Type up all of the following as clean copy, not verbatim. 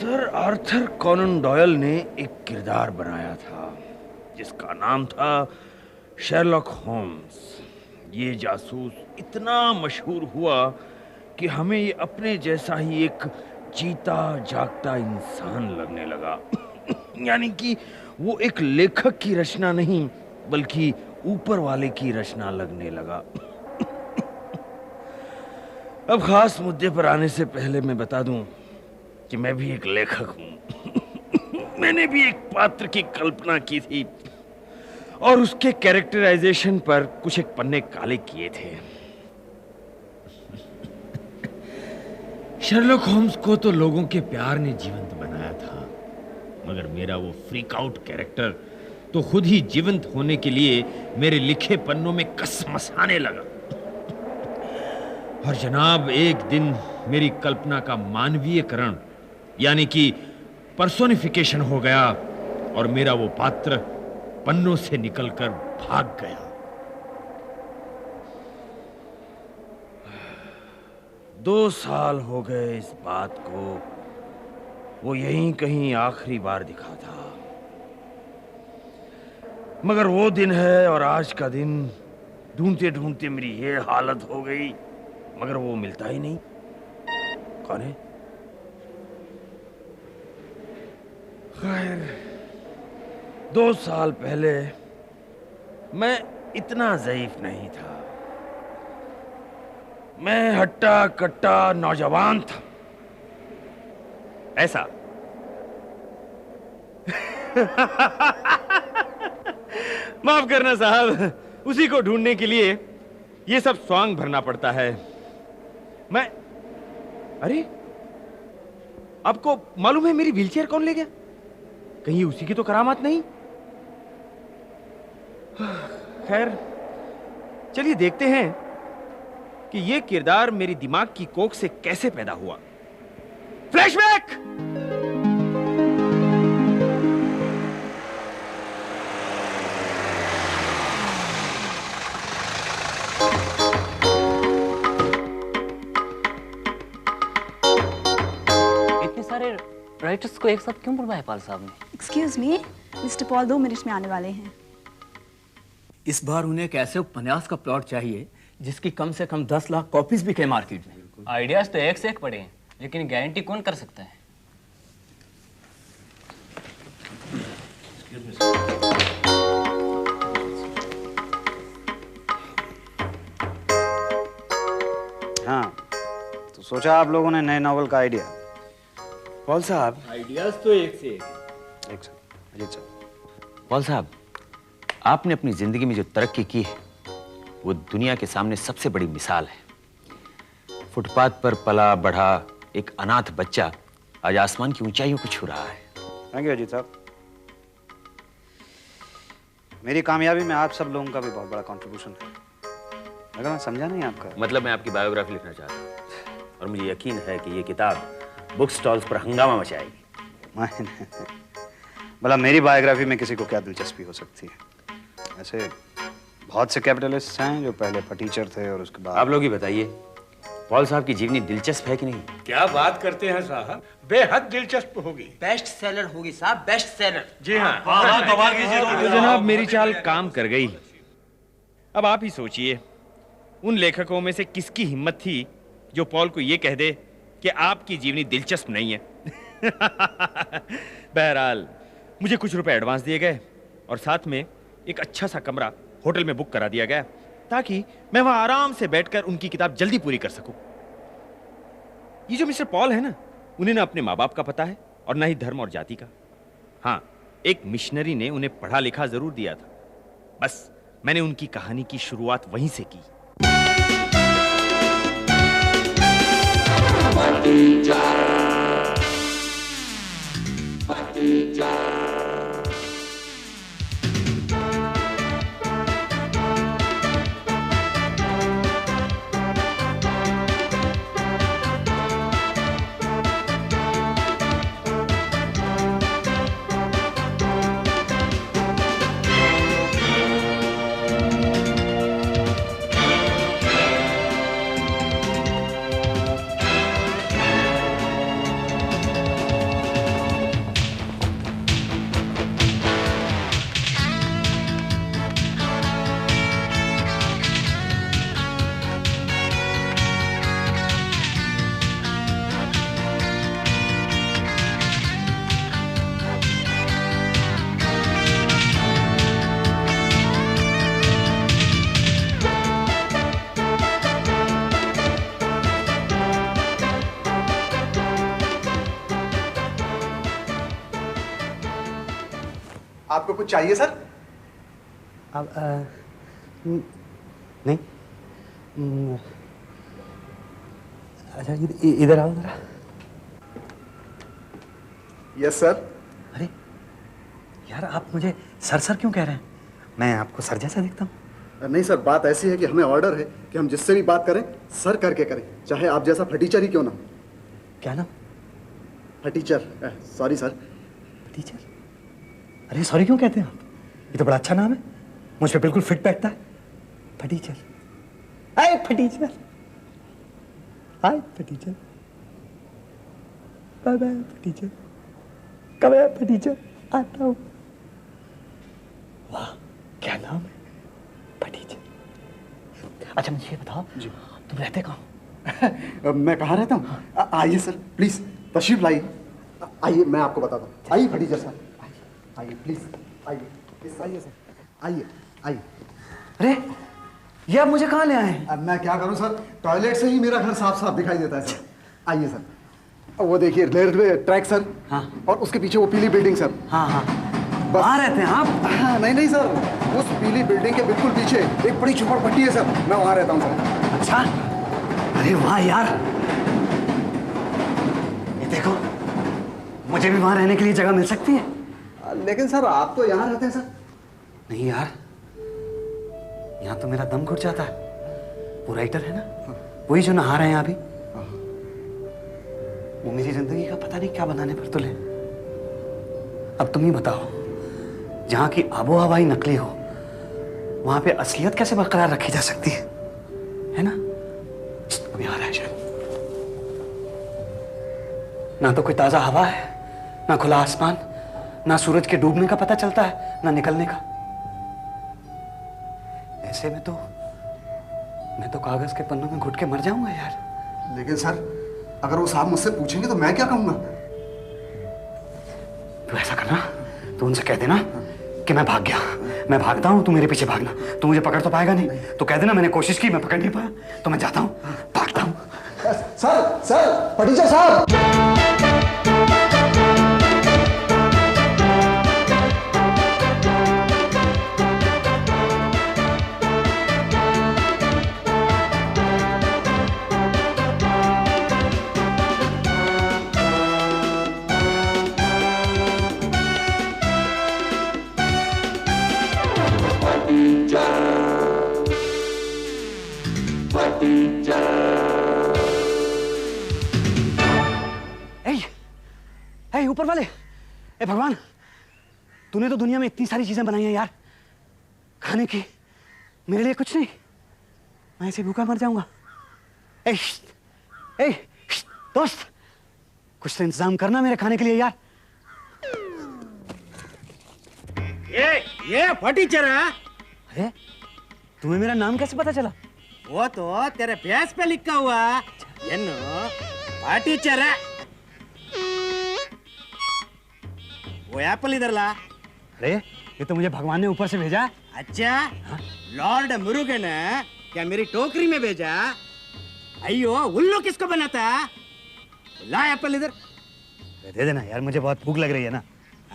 Sir Arthur Conan Doyle ने एक किरदार बनाया था जिसका नाम था शेरलॉक होम्स। ये जासूस इतना मशहूर हुआ कि हमें ये अपने जैसा ही एक जीता जागता इंसान लगने लगा। यानी कि वो एक लेखक की रचना नहीं बल्कि ऊपर वाले की रचना लगने लगा। अब खास मुद्दे पर आने से पहले मैं बता दूं कि मैं भी एक लेखक हूं। मैंने भी एक पात्र की कल्पना की थी और उसके कैरेक्टराइजेशन पर कुछ एक पन्ने काले किए थे। शर्लॉक होम्स को तो लोगों के प्यार ने जीवंत बनाया था, मगर मेरा वो फ्रीक आउट कैरेक्टर तो खुद ही जीवंत होने के लिए मेरे लिखे पन्नों में कसमसाने लगा। और जनाब, एक दिन मेरी कल्पना का मानवीयकरण यानी कि पर्सोनिफिकेशन हो गया और मेरा वो पात्र पन्नों से निकलकर भाग गया। दो साल हो गए इस बात को। वो यहीं कहीं आखिरी बार दिखा था, मगर वो दिन है और आज का दिन ढूंढते ढूंढते मेरी ये हालत हो गई, मगर वो मिलता ही नहीं। कौन है? खैर, 2 साल पहले मैं इतना ज़ईफ नहीं था। मैं हट्टा कट्टा नौजवान था। ऐसा माफ करना साहब, उसी को ढूंढने के लिए ये सब स्वांग भरना पड़ता है। अरे, आपको मालूम है मेरी व्हीलचेयर कौन ले गया? कहीं उसी की तो करामात नहीं? खैर, चलिए देखते हैं कि ये किरदार मेरी दिमाग की कोख से कैसे पैदा हुआ। फ्लैशबैक! इतने सारे राइटर्स को एक साथ क्यों बुलवाया पाल साहब ने? Excuse me, mister Paul 2 minute में आने वाले हैं। इस बार उन्हें एक ऐसे उपन्यास का प्लॉट चाहिए जिसकी कम से कम 10 लाख कॉपीज बिके मार्केट में। आइडियाज तो एक से एक पड़े हैं, लेकिन गारंटी कौन कर सकता है? हाँ, तो सोचा आप लोगों ने नए नॉवल का आइडिया। पॉल साहब, आइडियाज तो एक से एक। एक सेकंड, अजीत साहब। पॉल साहब, आपने अपनी जिंदगी में जो तरक्की की है वो दुनिया के सामने सबसे बड़ी मिसाल है। फुटपाथ पर पला बढ़ा एक अनाथ बच्चा आज आसमान की ऊंचाइयों को छू रहा है। थैंक यू अजीत साहब। मेरी कामयाबी में आप सब लोगों का भी बहुत बड़ा कंट्रीब्यूशन है। मगर मैं समझा नहीं आपका। मतलब मैं आपकी बायोग्राफी लिखना चाहता हूँ और मुझे यकीन है कि ये किताब बुक स्टॉल्स पर हंगामा मचाएगी। भला मेरी बायोग्राफी में किसी को क्या दिलचस्पी हो सकती है? ऐसे बहुत से कैपिटलिस्ट हैं जो पहले फटीचर थे और उसके बाद। आप लोग ही बताइए, पॉल साहब की जीवनी दिलचस्प है कि नहीं? क्या बात करते हैं साहब, बेहद दिलचस्प होगी। बेस्ट सेलर होगी साहब, बेस्ट सेलर। जी हाँ। तो जनाब, मेरी चाल काम कर गई। अब आप ही सोचिए, उन लेखकों में से किसकी हिम्मत थी जो पॉल को यह कह दे कि आपकी जीवनी दिलचस्प नहीं है। बहरहाल, मुझे कुछ रुपए एडवांस दिए गए और साथ में एक अच्छा सा कमरा होटल में बुक करा दिया गया ताकि मैं वहां आराम से बैठकर उनकी किताब जल्दी पूरी कर सकूं। ये जो मिस्टर पॉल है ना, उन्हें ना अपने माँ बाप का पता है और ना ही धर्म और जाति का। हाँ, एक मिशनरी ने उन्हें पढ़ा लिखा जरूर दिया था। बस मैंने उनकी कहानी की शुरुआत वहीं से की। आपको कुछ चाहिए सर? अब नहीं। अच्छा इधर आओ जरा। Yes sir. अरे यार आप मुझे सर सर क्यों कह रहे हैं? मैं आपको सर जैसा दिखता हूँ? नहीं सर, बात ऐसी है कि हमें ऑर्डर है कि हम जिससे भी बात करें सर करके करें, चाहे आप जैसा फटीचर ही क्यों ना। क्या नाम? फटीचर। Sorry sir. फटीचर? अरे सॉरी क्यों कहते हैं आप? ये तो बड़ा अच्छा नाम है, मुझ पे बिल्कुल फिट बैठता है। फटीचर। हाय फटीचर। हाय फटीचर। बाय बाय फटीचर। कब है फटीचर? आता हूँ। वाह क्या नाम है, फटीचर। अच्छा मुझे ये बताओ जी, तुम रहते कहाँ? मैं कहाँ रहता हूँ? आइए सर प्लीज तशरीफ लाइए। आइए मैं आपको बताता हूँ। आइए फटीचर सर, आइए प्लीज, आइए प्लीज, आइए सर, आइए आइए। अरे ये आप मुझे कहाँ ले आए? अब मैं क्या करूँ सर, टॉयलेट से ही मेरा घर साफ साफ दिखाई देता है सर। आइए सर, वो देखिए रेलवे ट्रैक सर। हाँ। और उसके पीछे वो पीली बिल्डिंग सर। हाँ हाँ। वहाँ रहते हैं आप? हाँ, नहीं नहीं सर, उस पीली बिल्डिंग के बिल्कुल पीछे एक बड़ी झोपड़पट्टी है सर, मैं वहाँ रहता हूँ सर। अच्छा, अरे वाह यार, ये देखो मुझे भी वहाँ रहने के लिए जगह मिल सकती है। लेकिन सर आप तो यहाँ रहते हैं सर। नहीं यार, यहाँ तो मेरा दम घुट जाता है। वो राइटर है ना, वही जो नहा रहे हैं अभी, वो मेरी जिंदगी का पता नहीं क्या बनाने पर तुले। अब तुम ही बताओ, जहाँ की आबो हवा ही नकली हो, वहां पे असलियत कैसे बरकरार रखी जा सकती है ना? अभी आ रहा है शायद। ना तो कोई ताजा हवा है, ना खुला आसमान, ना सूरज के डूबने का पता चलता है, ना निकलने का। ऐसे में तो मैं तो कागज के पन्नों में घुट के मर जाऊंगा यार। लेकिन सर अगर वो साहब मुझसे पूछेंगे तो मैं क्या कहूंगा? तू ऐसा करना, तू उनसे कह देना कि मैं भाग गया, मैं भागता हूँ, तू मेरे पीछे भागना। तू मुझे पकड़ तो पाएगा नहीं, तो कह देना मैंने कोशिश की, मैं पकड़ नहीं पाया, तो मैं जाता हूँ, भागता हूँ। सर सर, फटीचर साहब। ऊपर वाले, ए भगवान, तूने तो दुनिया में इतनी सारी चीजें बनाई हैं यार, खाने की, मेरे लिए कुछ नहीं, मैं ऐसे भूखा मर जाऊंगा। ए दोस्त, कुछ तो इंतजाम करना मेरे खाने के लिए यार। ये फटीचर है। अरे तुम्हें मेरा नाम कैसे पता चला? वो तो तेरे फेस पे लिखा हुआ, फटीचर है। वो एप्पल इधर ला। अरे ये तो मुझे भगवान ने ऊपर से भेजा। अच्छा हाँ? लॉर्ड मुरुगन ने क्या मेरी टोकरी में भेजा? अयो उल्लू किसको बनाता? ला एप्पल इधर। दे देना यार, मुझे बहुत भूख लग रही है ना।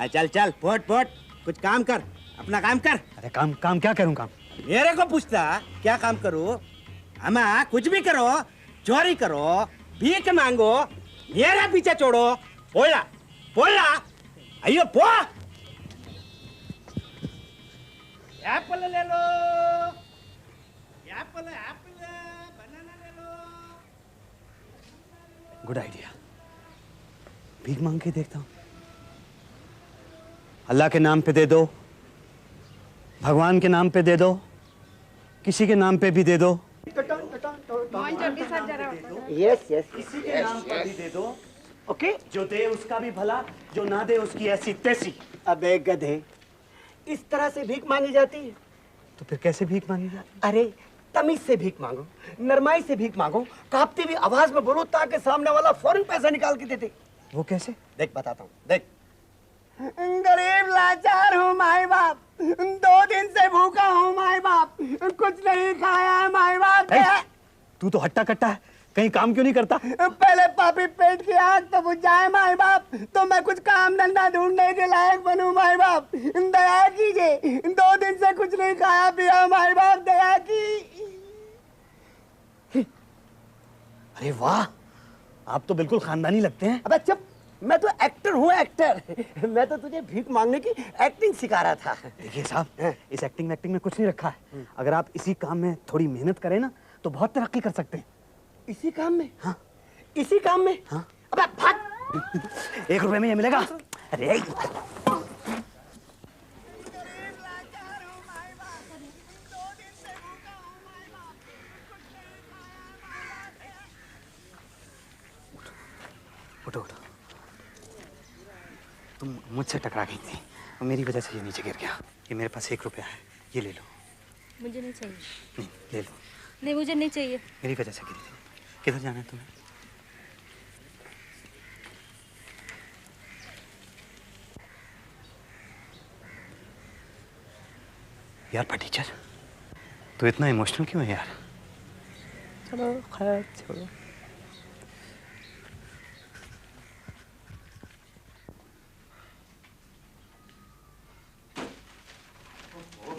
चल चल पोट पोट, कुछ काम कर, अपना काम कर। अरे काम काम क्या करूं? काम मेरे को पूछता क्या काम करूं? अम्मा कुछ भी करो, चोरी करो, भीख मांगो, मेरा पीछे छोड़ो, बोला बोला, अयो पो। एप्पल ले लो, एप्पल एप्पल, बनाना ले लो। गुड आइडिया, भीख मांग के देखता हूं। अल्लाह के नाम पे दे दो, भगवान के नाम पे दे दो, किसी के नाम पे भी दे दो। यस यस, किसी के नाम पर भी दे दो। ओके, जो दे उसका भी भला, जो ना दे उसकी ऐसी तैसी। अबे गधे, इस तरह से भीख मांगी जाती है? तो फिर कैसे भीख मांगी जाती? अरे तमीज से भीख मांगो, नरमाई से भीख मांगो, कांपती हुई आवाज में बोलो ताकि सामने वाला फौरन पैसा निकाल के दे दे। वो कैसे? देख बताता हूँ, देख। गरीब लाचार हूँ माई बाप, 2 दिन से भूखा हूँ माई बाप, कुछ नहीं खाया है माई बाप। तू तो हट्टा कट्टा है, कहीं काम क्यों नहीं करता? पहले पापी पेट की आग तो बुझ जाए माई बाप, तो मैं कुछ काम धंधा ढूंढने के लायक बनूं माई बाप। दया कीजिए, 2 दिन से कुछ नहीं खाया पिया माई बाप, दया की। अरे वाह, आप तो बिल्कुल खानदानी लगते हैं। अबे चुप, मैं तो एक्टर हूँ, एक्टर। मैं तो तुझे भीख मांगने की एक्टिंग सिखा रहा था। देखिए साहब, इस एक्टिंग में कुछ नहीं रखा है। अगर आप इसी काम में थोड़ी मेहनत करें ना तो बहुत तरक्की कर सकते हैं। इसी काम में? हाँ। इसी काम में? हाँ। अबे भाग। 1 रुपए में ये मिलेगा। अरे उठो उठो, तुम मुझसे टकरा गई थी और मेरी वजह से ये नीचे गिर गया। ये मेरे पास 1 रुपया है, ये ले लो। मुझे नहीं चाहिए। नहीं, ले लो। नहीं, मुझे नहीं चाहिए। मेरी वजह से गिरी थी। किधर जाना है तुम्हें? यार टीचर, तू इतना इमोशनल क्यों है यार? चलो खैर छोड़ो।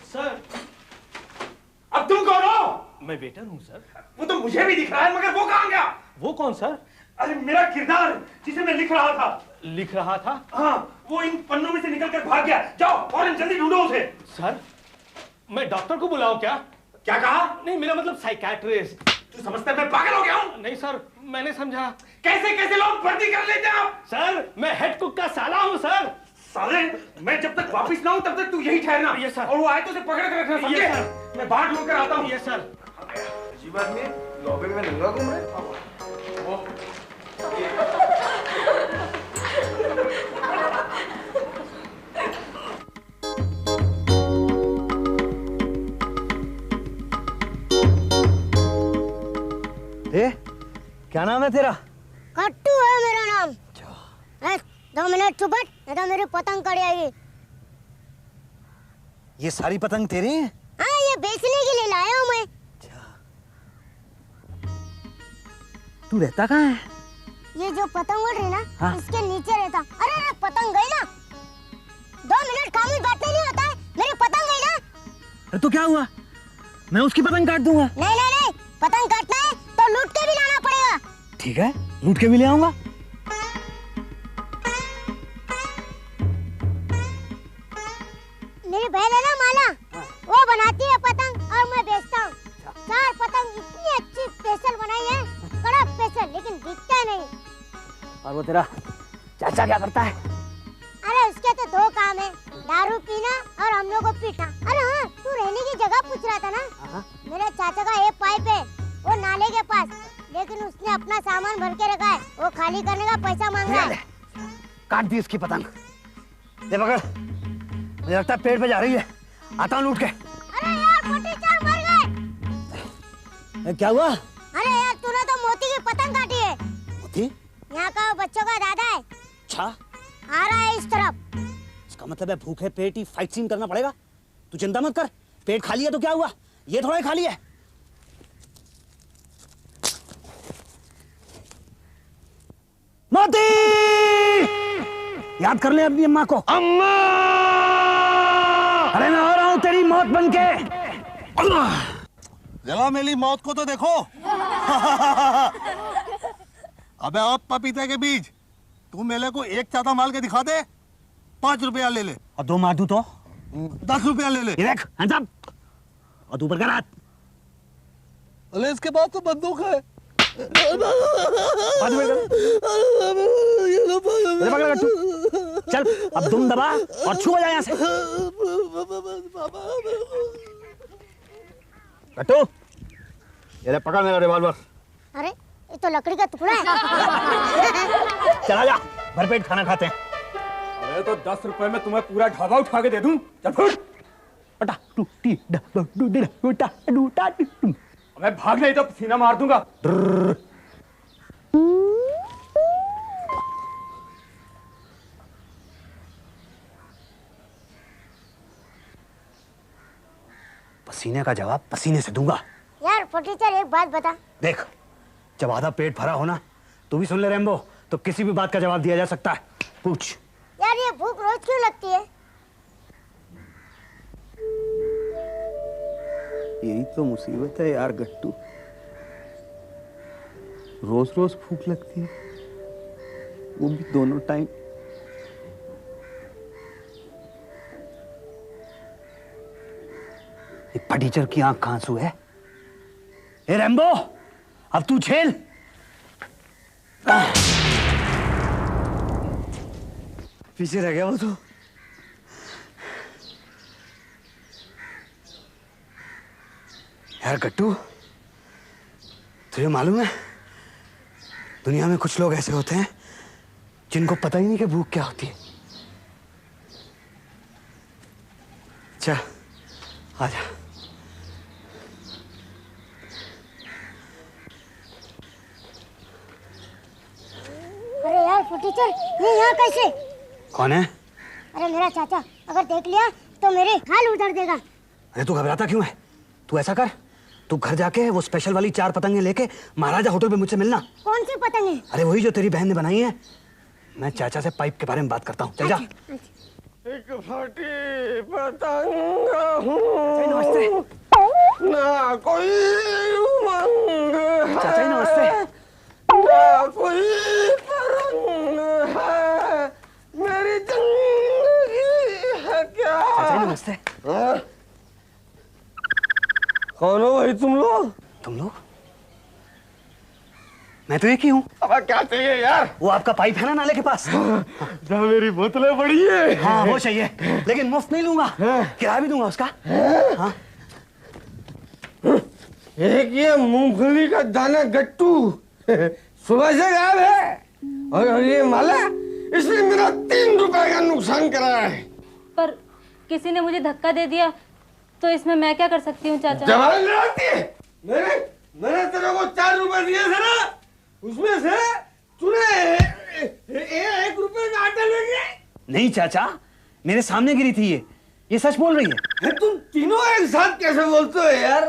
सर, अब तुम कौन हो? मैं वेटर हूँ सर। वो तो मुझे भी दिख रहा है, मगर वो कहाँ गया? वो कौन सर? अरे मेरा किरदार जिसे मैं लिख रहा था। लिख रहा था? हाँ, वो इन पन्नों में से निकल कर भाग गया। जाओ और जल्दी ढूंढो उसे। सर, मैं डॉक्टर को बुलाऊं क्या? क्या कहा? नहीं, मेरा मतलब साइकियाट्रिस्ट। तू समझता है मैं पागल हो गया हूँ? नहीं सर, मैंने समझा। कैसे कैसे लोग भर्ती कर लेते हैं आप? सर, मैं हेड कुक का साला हूँ सर। साले, मैं जब तक वापिस ना हूँ तब तक तू यही ठहरना। ये सर। और वो आए तो उसे पकड़ कर रखना, समझे? ये सर। मैं बाहर ढूंढ कर आता हूँ। ये सर। अजीब आदमी है, लॉबी में नंगा घूम रहा है। क्या नाम है तेरा? कट्टू है मेरा नाम। 2 मिनट चुप बैठ, नहीं तो मेरी पतंग कट जाएगी। ये सारी पतंग तेरी हैं? हाँ, ये बेचने के लिए लाया हूँ मैं। तू रहता कहाँ है? ये जो पतंग उड़ रही ना, हाँ? इसके नीचे रहता। अरे पतंग गई ना। 2 मिनट खामोश बैठने नहीं होता है, मेरी पतंग गई ना। अरे तो क्या हुआ? मैं उसकी पतंग काट दूंगा। नहीं नहीं नहीं, पतंग काटना है तो लूट के भी लाना पड़ेगा। ठीक है, लूट के भी ले आऊंगा। मेरी बहन है ना माला, वो बनाती है पतंग और मैं बेचता हूँ। 4 पतंग इतनी अच्छी स्पेशल बनाई है, कड़क स्पेशल, लेकिन बिकता नहीं। और वो तेरा चाचा क्या करता है? अरे उसके तो 2 काम है, दारू पीना और हम लोगों को पीटना। अरे हाँ, तू रहने की जगह पूछ रहा था ना? मेरे चाचा का एक पाइप है, वो नाले के पास, लेकिन उसने अपना सामान भर के रखा है, वो खाली करने का पैसा मांग रहा है। काट दी उसकी पतंग। दे पकड़, मुझे लगता है पेड़ पे जा रही है। आता हूँ लूट के। अरे यार, मोती चार मर गए। क्या हुआ? अरे यार, तूने तो मोती की पतंग काटी है। मोती? यहाँ का बच्चों का दादा है। अच्छा, आ रहा है इस तरफ। इसका मतलब है भूखे पेट ही फाइट सीन करना पड़ेगा। तू चिंता मत कर, पेट खाली है तो क्या हुआ, ये थोड़ा ही खाली है। मोती! याद कर ले अपनी अम्मा को। अम्मा! अरे मैं आ रहा हूं तेरी मौत बनके। जरा मेरी मौत को तो देखो। अबे आप पपीते के बीज, तू मेले को 1 चाता माल के दिखा दे, 5 रुपया ले ले। और 2 मार दूं तो 10 रुपया ले ले। ये देख, hands up! और तू ऊपर कर हाथ। अरे इसके बाद तो बंदूक है। चल अब तुम दबा और छू हो जाए यहाँ से। कट्टू, ये ले पकड़ मेरा रिवॉल्वर। अरे ये तो लकड़ी का टुकड़ा है। चला जा, भरपेट खाना खाते हैं। अरे तो 10 रुपए में तुम्हें पूरा ढाबा उठा के दे दूं। चल फुट। अबे भाग नहीं तो सीना मार दूंगा। पसीने का जवाब पसीने से दूंगा। यार फटीचर, एक बात बता। देख, जब आधा पेट भरा हो ना, तू भी सुन ले रैम्बो, तो किसी भी बात का जवाब दिया जा सकता है। पूछ। यार ये भूख रोज क्यों लगती है? यही तो मुसीबत है यार गट्टू, रोज रोज भूख लगती है, वो भी दोनों टाइम। टीचर की आंख का आंसू है। ए रैम्बो, अब तू झेल। पीछे रह गया वो तो। यार गट्टू, तुझे मालूम है दुनिया में कुछ लोग ऐसे होते हैं जिनको पता ही नहीं कि भूख क्या होती है। अच्छा आजा। अरे यार टीचर, ये यहाँ कैसे? कौन है? अरे मेरा चाचा, अगर देख लिया तो मेरे हाल उधर देगा। अरे तू घबराता क्यों है? तू ऐसा कर, तू घर जाके वो स्पेशल वाली 4 पतंगे लेके महाराजा होटल पे मुझसे मिलना। कौन सी पतंगे? अरे वही जो तेरी बहन ने बनाई है। मैं चाचा से पाइप के बारे में बात करता हूँ, चल जा। एक फटी पतंग हूँ, नमस्ते। ना कोई उमंग है, चाचा जी नमस्ते। ना कोई तरंग है, मेरी जिंदगी है क्या? चाचा जी नमस्ते। कौन हो भाई तुम लोग? तुम लोग? मैं तो एक ही हूँ। अब क्या चाहिए यार? वो आपका पाइप है ना नाले के पास? जहाँ मेरी बोतलें पड़ी है। हाँ वो चाहिए, लेकिन मुफ्त नहीं लूंगा, किराया भी दूंगा उसका। हाँ। एक ये मूंगफली का दाना गट्टू सुबह से गायब है, और ये माला, इसने मेरा 3 रुपए का नुकसान कराया है। पर किसी ने मुझे धक्का दे दिया तो इसमें मैं क्या कर सकती हूँ चाचा? जवाब लगाती है। मैंने तेरे को 4 रुपए दिए थे ना, उसमें से तूने 1 रुपए का आटा ले लिया। नहीं चाचा, मेरे सामने गिरी थी ये सच बोल रही है। तुम तीनों एक साथ कैसे बोलते हो यार?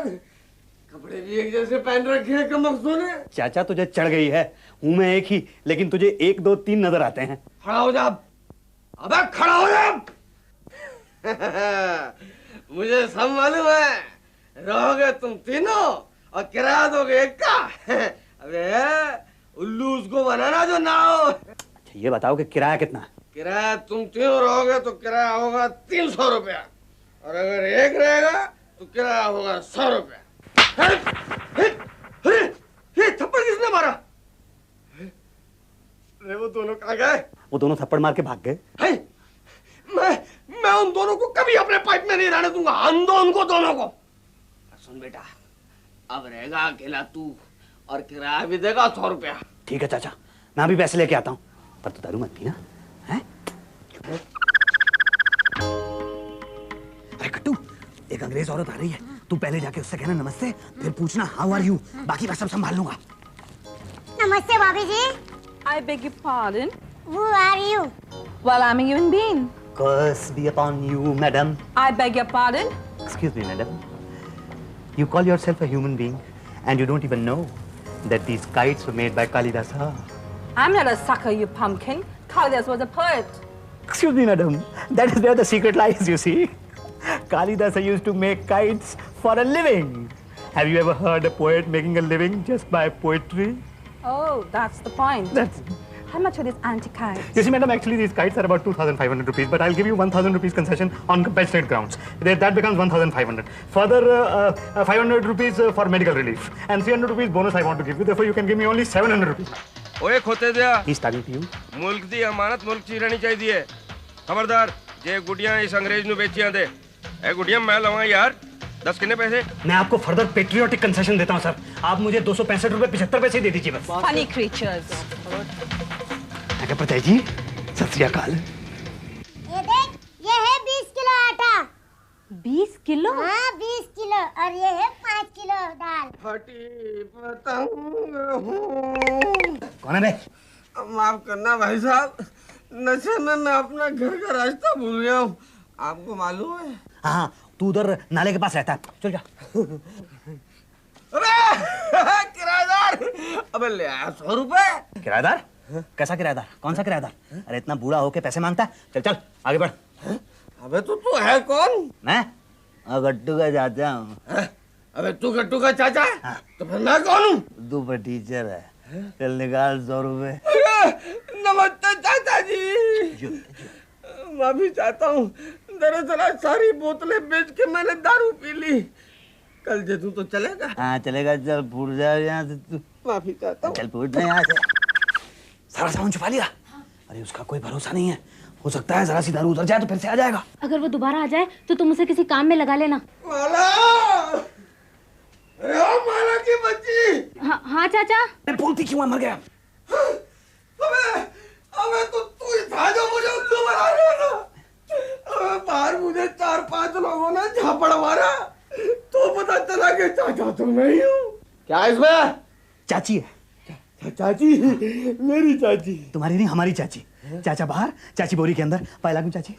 कपड़े भी एक जैसे पहन रखे हैं कमबख्तों ने। चाचा तुझे चढ़ गई है, हूं मैं एक ही, लेकिन तुझे 1 2 3 नजर आते हैं। खड़ा हो जा, अबे खड़ा हो जा। मुझे सब मालूम है, रहोगे तुम तीनों और किराया दोगे 1 का। अबे उल्लू उसको बनाना जो ना हो। अच्छा ये बताओ कि किराया कितना है? किराया तुम तीनों रहोगे तो किराया होगा 300 रुपया, और अगर 1 रहेगा तो किराया होगा 100 रुपया। ये थप्पड़ किसने मारा? अरे वो दोनों कहाँ गए? वो दोनों थप्पड़ मार के भाग गए। मैं उन दोनों को कभी अपने पाइप में नहीं रहने दूंगा। अंधो उनको दोनों को। सुन बेटा, अब रहेगा अकेला तू, और किराया भी देगा 100 रुपया। ठीक है चाचा, मैं अभी पैसे लेके आता हूँ, पर तू दारू मत पीना है? अरे कट्टू, एक अंग्रेज औरत आ रही है, तू पहले जाके उससे कहना नमस्ते, फिर पूछना हाउ आर यू, बाकी मैं सब संभाल लूंगा। नमस्ते भाभी जी। I beg your pardon? Who are you? Well, I'm a human being. Curse be upon you, madam. I beg your pardon? Excuse me, madam. You call yourself a human being, and you don't even know that these kites were made by Kalidasa. I'm not a sucker, you pumpkin. Kalidas was a poet. Excuse me, madam. That is where the secret lies, you see. Kalidasa used to make kites for a living. Have you ever heard a poet making a living just by poetry? Oh, that's the point. That's... How much are these anti-kites? You see, madam, actually these kites are about 2,500 rupees, but I'll give you 1,000 rupees concession on compassionate grounds. That becomes 1,500. Further, 500 rupees for medical relief, and 300 rupees bonus I want to give you. Therefore, you can give me only 700 rupees. ओए खोते दिया। He's talking to you. मुल्क दी अमानत मुल्क ची रहनी चाहिए। खबरदार, जे गुड़ियां इस अंग्रेज नु बेचियां दे। ए गुड़ियां मैं लवां यार। 10 कितने पैसे? मैं आपको फर्दर पेट्रियोटिक कंसेशन देता हूँ सर। आप मुझे 265 रुपए 75 पैसे दे दीजिए बस। Funny creatures. क्या पता जी? सत श्री अकाल। ये देख, ये है 20 किलो आटा। 20 किलो? हाँ 20 किलो, और ये है 5 किलो दाल। फटी पतंग हूँ। कौन है बे? माफ करना भाई साहब, नशे में मैं अपना घर का रास्ता भूल गया हूँ। आपको मालूम है? हाँ, तू उधर नाले के पास रहता है, चल जा। अबे किराएदार, अबे ले आया 100 रुपए। किराएदार? कैसा किराएदार? कौन सा किराएदार? अरे इतना बूढ़ा होके पैसे मांगता है? चल चल आगे बढ़। अबे तू है कौन? मैं गट्टू का चाचा हूँ। अबे तू गट्टू का चाचा है? तो फिर मैं कौन हूँ? तू पर टीचर है। चल निकाल 100 रुपए। नमस्ते चाचा जी। माफी चाहता हूँ, दरअसल आज सारी बोतलें बेच के मैंने दारू पी ली। कल दे दूं तो चलेगा? हाँ चलेगा, चल फूट जाए यहाँ से तू। माफी चाहता हूँ। चल फूट ना यहाँ से। सारा सामान छुपा लिया? अरे उसका कोई भरोसा नहीं है, हो सकता है जरा सी दारू उतर जाए तो फिर से आ जाएगा। अगर वो दोबारा आ जाए तो तुम उसे किसी काम में लगा लेना। माला! अरे ओ माला की बच्ची! हाँ चाचा। बोलती क्यों है, मर गया? अबे तो तू ही था जो मुझे उल्लू बना रहा था। अबे बाहर मुझे 4-5 लोगों ने झापड़ मारा, तो पता चला कि चाचा तो मैं ही हूँ। क्या इसमें? चाची है। चाची? मेरी चाची? तुम्हारी नहीं, हमारी चाची। चाचा बाहर, चाची बोरी के अंदर। पायला क्यों चाची?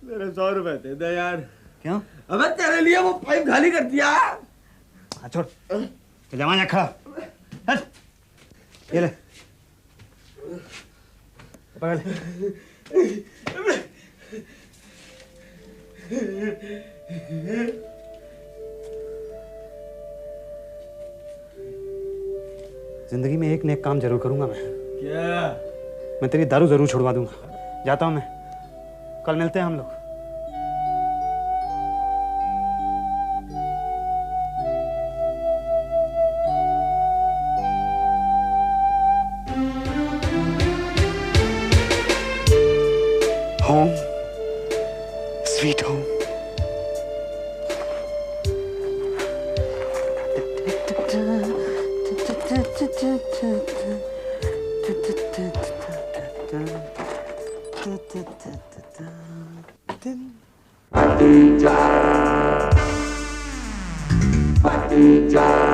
मेरे 100 रुपए दे दे यार। क्यों? अबे तेरे लिए वो पाइप खाली कर दिया। हाँ छोड़, जमा खड़ा। ये ले, पकड़ ले। जिंदगी में एक नेक काम जरूर करूंगा मैं। क्या? मैं तेरी दारू जरूर छुड़वा दूंगा। जाता हूं मैं, कल मिलते हैं हम लोग। Home, sweet home. Patija.